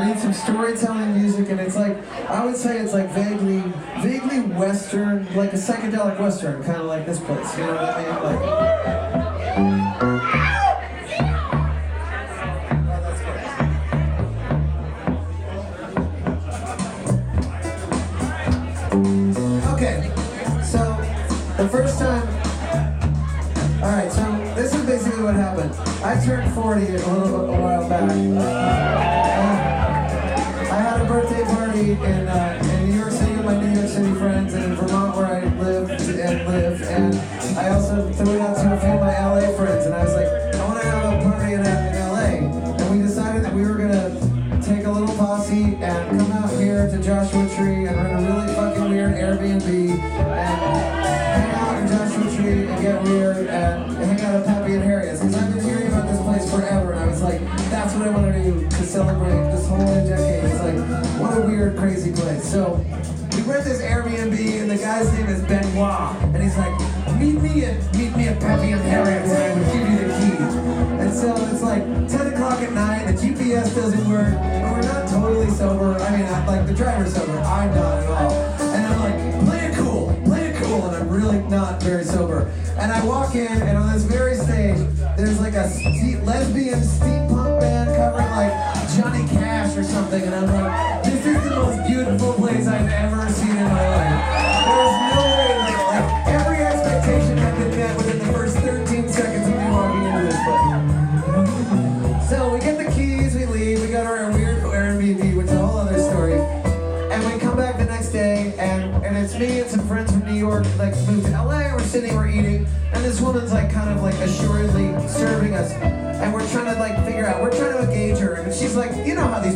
need some storytelling music, and it's like, I would say it's like vaguely Western, like a psychedelic Western, kind of like this place, you know what I mean? Like, okay, so the first time, all right, so this is basically what happened. I turned 40 a while back. I had a birthday party in New York City with my New York City friends, and in Vermont where I live, and I also threw it out to a few of my LA friends, and I was like, I want to have a party in LA, and we decided that we were gonna take a little posse and come out here to Joshua Tree and rent a really fucking weird Airbnb and hang out in Joshua Tree and get weird and hang out at Pappy and Harriets, because I've been hearing about this place forever, and I was like, that's what I want to do to celebrate this whole new decade. It's like, what a weird, crazy place. So we rent this Airbnb, and the guy's name is Benoit, and he's like, meet me at Pappy and Harriets, and I would give you the keys. And so it's like 10 o'clock at night, the GPS doesn't work, and we're not totally sober. I mean, like the driver's sober, I'm not at all. And I'm like, play it cool, and I'm really not very sober. And I walk in, and on this very stage, there's like a lesbian steampunk band covering like Johnny Cash or something, and I'm like, this is the most beautiful place I've ever seen in my life. There's no way, like every expectation had been met within the first 13 seconds of me walking into this place. So we get the keys, we leave, we got our weird Airbnb, which is a whole other story. And we come back the next day, and it's me and some friends from New York, like moved to LA, we're sitting, we're eating, and this woman's like kind of like assuredly serving us, and we're trying to like figure out, we're trying to engage her, and she's like, you know how the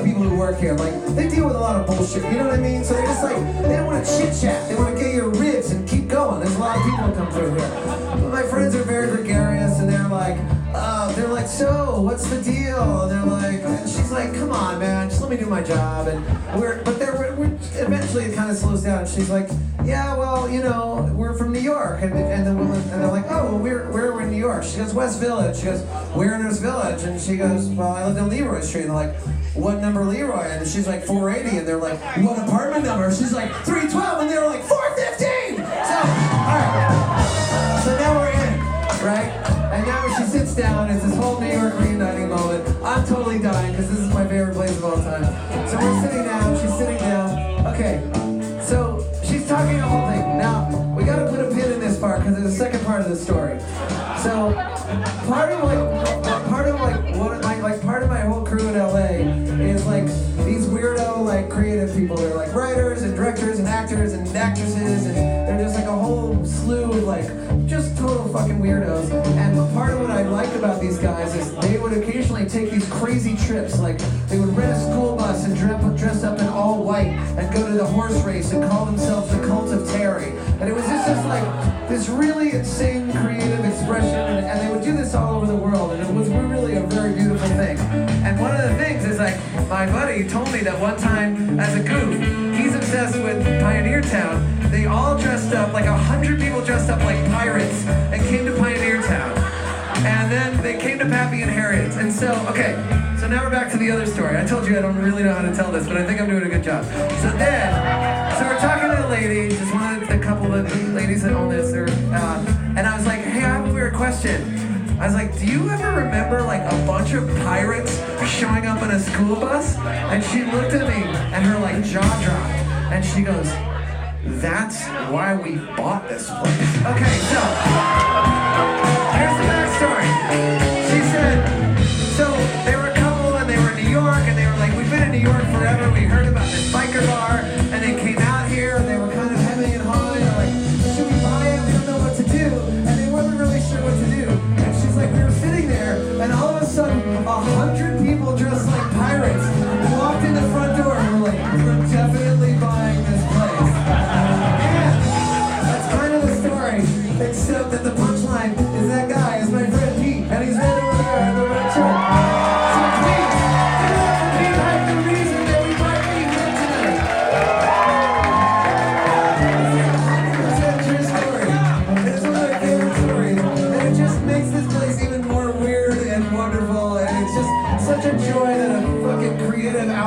people who work here, like, they deal with a lot of bullshit, you know what I mean? So they're just like, they don't want to chit chat, they want to get your ribs and keep going. There's a lot of people who come through here. But my friends are very gregarious, and they're like, so what's the deal? And they're like, and she's like, come on, man, just let me do my job. And we're eventually it kind of slows down. And she's like, yeah, well, you know, we're from New York. And the woman, and they're like, oh, well, where are we in New York? She goes, West Village. She goes, where in this village? And she goes, well, I live in Leroy Street. And they're like, what number Leroy? And she's like, 480. And they're like, what apartment number? She's like, 312. And they're like, 415. So, all right. So now we're in, right? And now she sits down, it's this whole New York reuniting moment. I'm totally dying because this is my favorite place of all time. So we're sitting down, she's sitting down. Okay, so she's talking the whole thing. Now, we gotta put a pin in this part because there's a second part of the story. So, part of my whole crew in LA is like these weirdo, like creative people. They're like writers and directors and actors and actresses, and they're just like a whole slew of like just total fucking weirdos. And part of what I like about these guys is they would occasionally take these crazy trips. Like they would rent a school bus and dress up in all white and go to the horse race and call themselves the Cult of Terry. And it was just like this really insane creative expression, and they would do this all over the world, and it was really a very beautiful thing. And one of the things is like, my buddy told me that one time as a goof, he's obsessed with Pioneer Town. They all dressed up, like 100 people dressed up like pirates and came to Pioneer Town. And then they came to Pappy and Harriets. And so, okay, so now we're back to the other story. I told you I don't really know how to tell this, but I think I'm doing a good job. So we're talking to a lady, just one of the couple of ladies that own this, and I was like, hey, I have a weird question. I was like, do you ever remember like a bunch of pirates showing up in a school bus? And she looked at me and her like jaw dropped. And she goes, that's why we bought this place. Okay, so here's the backstory. She said, so they were a couple and they were in New York, and they were like, we've been in New York forever. We heard about this biker bar, and they came out here and they were kind of hemming and hawing. They're like, should we buy it? We don't know what to do. And they weren't really sure what to do. She's like, we were sitting there, and all of a sudden, 100 people dressed like pirates walked in the front door, and we're like, we're definitely buying this place. And that's kind of the story, except that the punchline is that guy is my friend Pete, and he's right over there.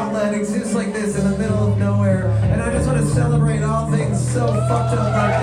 outlet exists like this in the middle of nowhere. And I just want to celebrate all things so fucked up like